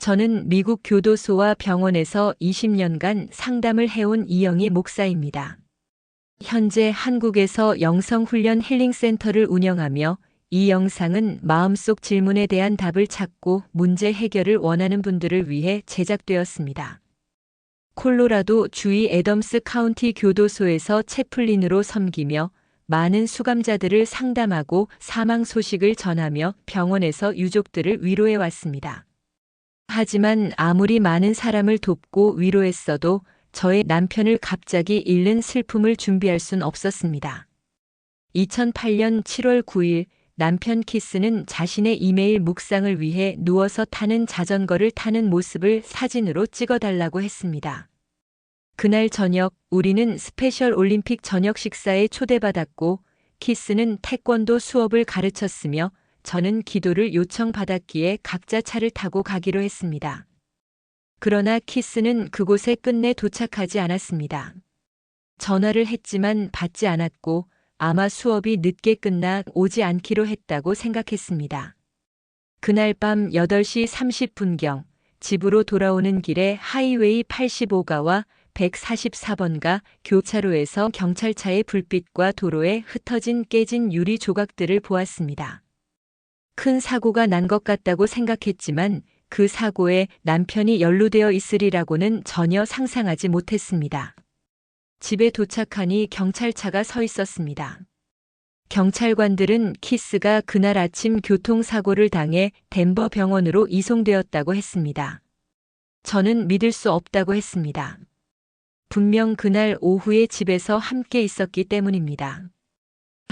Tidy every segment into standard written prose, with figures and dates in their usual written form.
저는 미국 교도소와 병원에서 20년간 상담을 해온 이영희 목사입니다. 현재 한국에서 영성훈련 힐링센터를 운영하며 이 영상은 마음속 질문에 대한 답을 찾고 문제 해결을 원하는 분들을 위해 제작되었습니다. 콜로라도 주의 애덤스 카운티 교도소에서 채플린으로 섬기며 많은 수감자들을 상담하고 사망 소식을 전하며 병원에서 유족들을 위로해 왔습니다. 하지만 아무리 많은 사람을 돕고 위로했어도 저의 남편을 갑자기 잃는 슬픔을 준비할 순 없었습니다. 2008년 7월 9일 남편 키스는 자신의 이메일 묵상을 위해 누워서 타는 자전거를 타는 모습을 사진으로 찍어달라고 했습니다. 그날 저녁 우리는 스페셜 올림픽 저녁 식사에 초대받았고 키스는 태권도 수업을 가르쳤으며 저는 기도를 요청받았기에 각자 차를 타고 가기로 했습니다. 그러나 키스는 그곳에 끝내 도착하지 않았습니다. 전화를 했지만 받지 않았고 아마 수업이 늦게 끝나 오지 않기로 했다고 생각했습니다. 그날 밤 8시 30분경 집으로 돌아오는 길에 하이웨이 85가와 144번가 교차로에서 경찰차의 불빛과 도로에 흩어진 깨진 유리 조각들을 보았습니다. 큰 사고가 난 것 같다고 생각했지만 그 사고에 남편이 연루되어 있으리라고는 전혀 상상하지 못했습니다. 집에 도착하니 경찰차가 서 있었습니다. 경찰관들은 키스가 그날 아침 교통사고를 당해 덴버 병원으로 이송되었다고 했습니다. 저는 믿을 수 없다고 했습니다. 분명 그날 오후에 집에서 함께 있었기 때문입니다.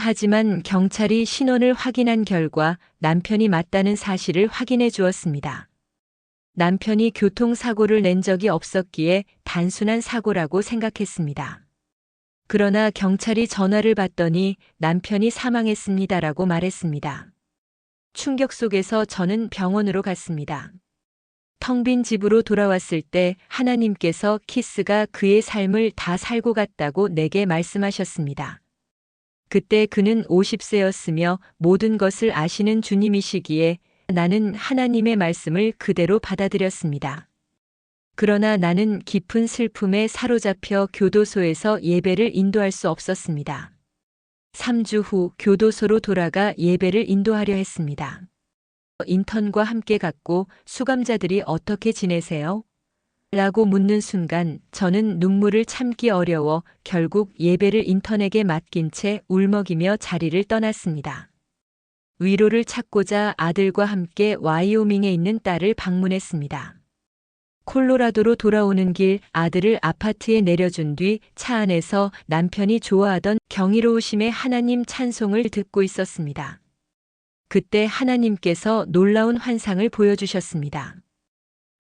하지만 경찰이 신원을 확인한 결과 남편이 맞다는 사실을 확인해 주었습니다. 남편이 교통사고를 낸 적이 없었기에 단순한 사고라고 생각했습니다. 그러나 경찰이 전화를 받더니 남편이 사망했습니다라고 말했습니다. 충격 속에서 저는 병원으로 갔습니다. 텅 빈 집으로 돌아왔을 때 하나님께서 키스가 그의 삶을 다 살고 갔다고 내게 말씀하셨습니다. 그때 그는 50세였으며 모든 것을 아시는 주님이시기에 나는 하나님의 말씀을 그대로 받아들였습니다. 그러나 나는 깊은 슬픔에 사로잡혀 교도소에서 예배를 인도할 수 없었습니다. 3주 후 교도소로 돌아가 예배를 인도하려 했습니다. 인턴과 함께 갔고 수감자들이 어떻게 지내세요? 라고 묻는 순간 저는 눈물을 참기 어려워 결국 예배를 인턴에게 맡긴 채 울먹이며 자리를 떠났습니다. 위로를 찾고자 아들과 함께 와이오밍에 있는 딸을 방문했습니다. 콜로라도로 돌아오는 길 아들을 아파트에 내려준 뒤 차 안에서 남편이 좋아하던 경이로우심의 하나님 찬송을 듣고 있었습니다. 그때 하나님께서 놀라운 환상을 보여주셨습니다.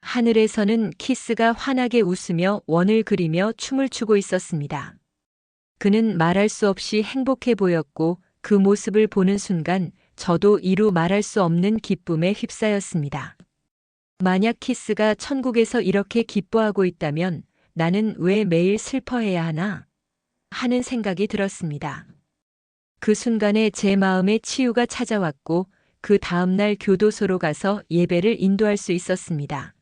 하늘에서는 키스가 환하게 웃으며 원을 그리며 춤을 추고 있었습니다. 그는 말할 수 없이 행복해 보였고 그 모습을 보는 순간 저도 이루 말할 수 없는 기쁨에 휩싸였습니다. 만약 키스가 천국에서 이렇게 기뻐하고 있다면 나는 왜 매일 슬퍼해야 하나? 하는 생각이 들었습니다. 그 순간에 제 마음에 치유가 찾아왔고 그 다음날 교도소로 가서 예배를 인도할 수 있었습니다.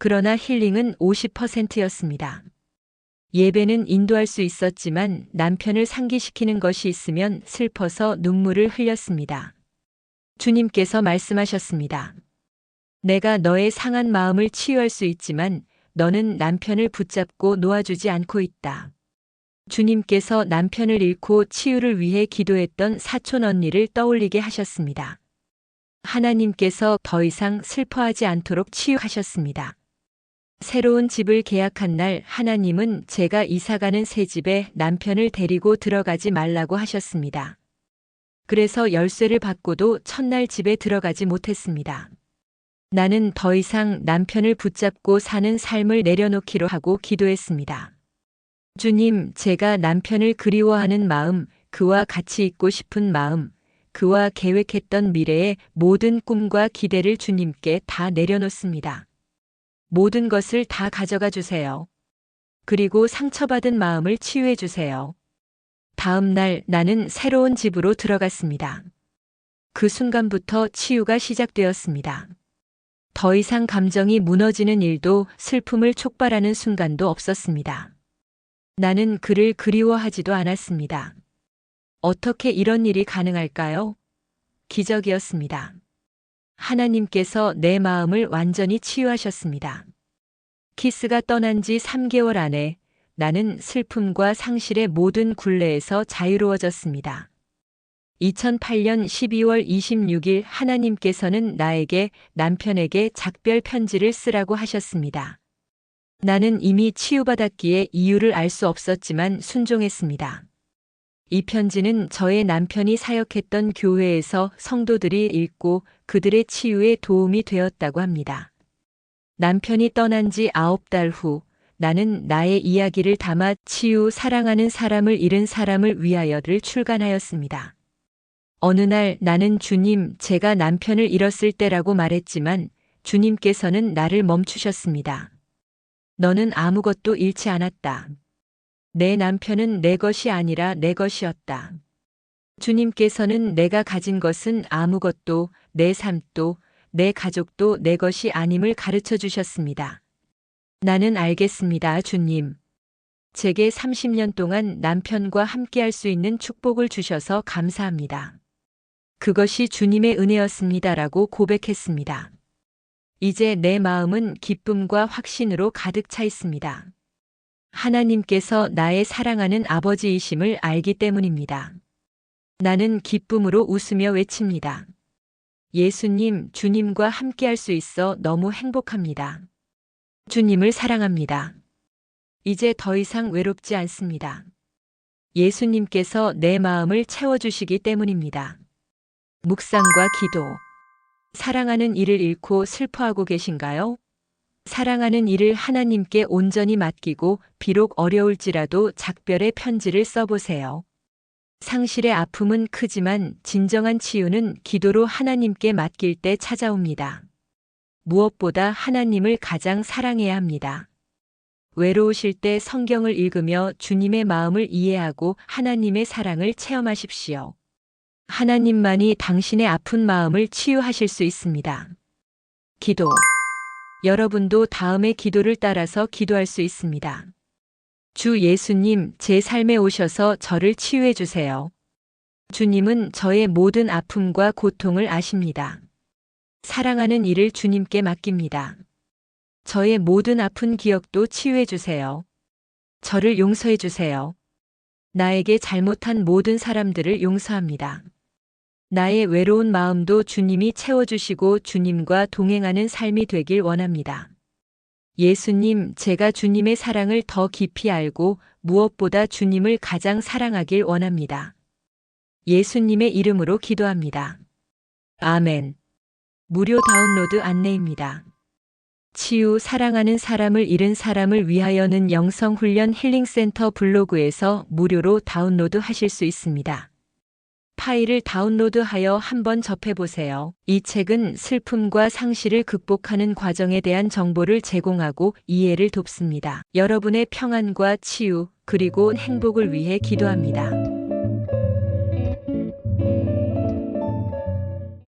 그러나 힐링은 50%였습니다. 예배는 인도할 수 있었지만 남편을 상기시키는 것이 있으면 슬퍼서 눈물을 흘렸습니다. 주님께서 말씀하셨습니다. 내가 너의 상한 마음을 치유할 수 있지만 너는 남편을 붙잡고 놓아주지 않고 있다. 주님께서 남편을 잃고 치유를 위해 기도했던 사촌 언니를 떠올리게 하셨습니다. 하나님께서 더 이상 슬퍼하지 않도록 치유하셨습니다. 새로운 집을 계약한 날 하나님은 제가 이사가는 새 집에 남편을 데리고 들어가지 말라고 하셨습니다. 그래서 열쇠를 받고도 첫날 집에 들어가지 못했습니다. 나는 더 이상 남편을 붙잡고 사는 삶을 내려놓기로 하고 기도했습니다. 주님, 제가 남편을 그리워하는 마음, 그와 같이 있고 싶은 마음, 그와 계획했던 미래의 모든 꿈과 기대를 주님께 다 내려놓습니다. 모든 것을 다 가져가 주세요. 그리고 상처받은 마음을 치유해 주세요. 다음 날 나는 새로운 집으로 들어갔습니다. 그 순간부터 치유가 시작되었습니다. 더 이상 감정이 무너지는 일도 슬픔을 촉발하는 순간도 없었습니다. 나는 그를 그리워하지도 않았습니다. 어떻게 이런 일이 가능할까요? 기적이었습니다. 하나님께서 내 마음을 완전히 치유하셨습니다. 키스가 떠난 지 3개월 안에 나는 슬픔과 상실의 모든 굴레에서 자유로워졌습니다. 2008년 12월 26일 하나님께서는 나에게 남편에게 작별 편지를 쓰라고 하셨습니다. 나는 이미 치유받았기에 이유를 알 수 없었지만 순종했습니다. 이 편지는 저의 남편이 사역했던 교회에서 성도들이 읽고 그들의 치유에 도움이 되었다고 합니다. 남편이 떠난 지 9달 후 나는 나의 이야기를 담아 치유 사랑하는 사람을 잃은 사람을 위하여를 출간하였습니다. 어느 날 나는 주님, 제가 남편을 잃었을 때라고 말했지만 주님께서는 나를 멈추셨습니다. 너는 아무것도 잃지 않았다. 내 남편은 내 것이 아니라 내 것이었다. 주님께서는 내가 가진 것은 아무것도, 내 삶도, 내 가족도 내 것이 아님을 가르쳐 주셨습니다. 나는 알겠습니다, 주님. 제게 30년 동안 남편과 함께할 수 있는 축복을 주셔서 감사합니다. 그것이 주님의 은혜였습니다라고 고백했습니다. 이제 내 마음은 기쁨과 확신으로 가득 차 있습니다. 하나님께서 나의 사랑하는 아버지이심을 알기 때문입니다. 나는 기쁨으로 웃으며 외칩니다. 예수님, 주님과 함께할 수 있어 너무 행복합니다. 주님을 사랑합니다. 이제 더 이상 외롭지 않습니다. 예수님께서 내 마음을 채워주시기 때문입니다. 묵상과 기도. 사랑하는 이를 잃고 슬퍼하고 계신가요? 사랑하는 이를 하나님께 온전히 맡기고 비록 어려울지라도 작별의 편지를 써보세요. 상실의 아픔은 크지만 진정한 치유는 기도로 하나님께 맡길 때 찾아옵니다. 무엇보다 하나님을 가장 사랑해야 합니다. 외로우실 때 성경을 읽으며 주님의 마음을 이해하고 하나님의 사랑을 체험하십시오. 하나님만이 당신의 아픈 마음을 치유하실 수 있습니다. 기도. 여러분도 다음의 기도를 따라서 기도할 수 있습니다. 주 예수님, 제 삶에 오셔서 저를 치유해 주세요. 주님은 저의 모든 아픔과 고통을 아십니다. 사랑하는 이를 주님께 맡깁니다. 저의 모든 아픈 기억도 치유해 주세요. 저를 용서해 주세요. 나에게 잘못한 모든 사람들을 용서합니다. 나의 외로운 마음도 주님이 채워주시고 주님과 동행하는 삶이 되길 원합니다. 예수님, 제가 주님의 사랑을 더 깊이 알고 무엇보다 주님을 가장 사랑하길 원합니다. 예수님의 이름으로 기도합니다. 아멘. 무료 다운로드 안내입니다. 치유 사랑하는 사람을 잃은 사람을 위하여는 영성훈련 힐링센터 블로그에서 무료로 다운로드 하실 수 있습니다. 파일을 다운로드하여 한번 접해보세요. 이 책은 슬픔과 상실을 극복하는 과정에 대한 정보를 제공하고 이해를 돕습니다. 여러분의 평안과 치유, 그리고 행복을 위해 기도합니다.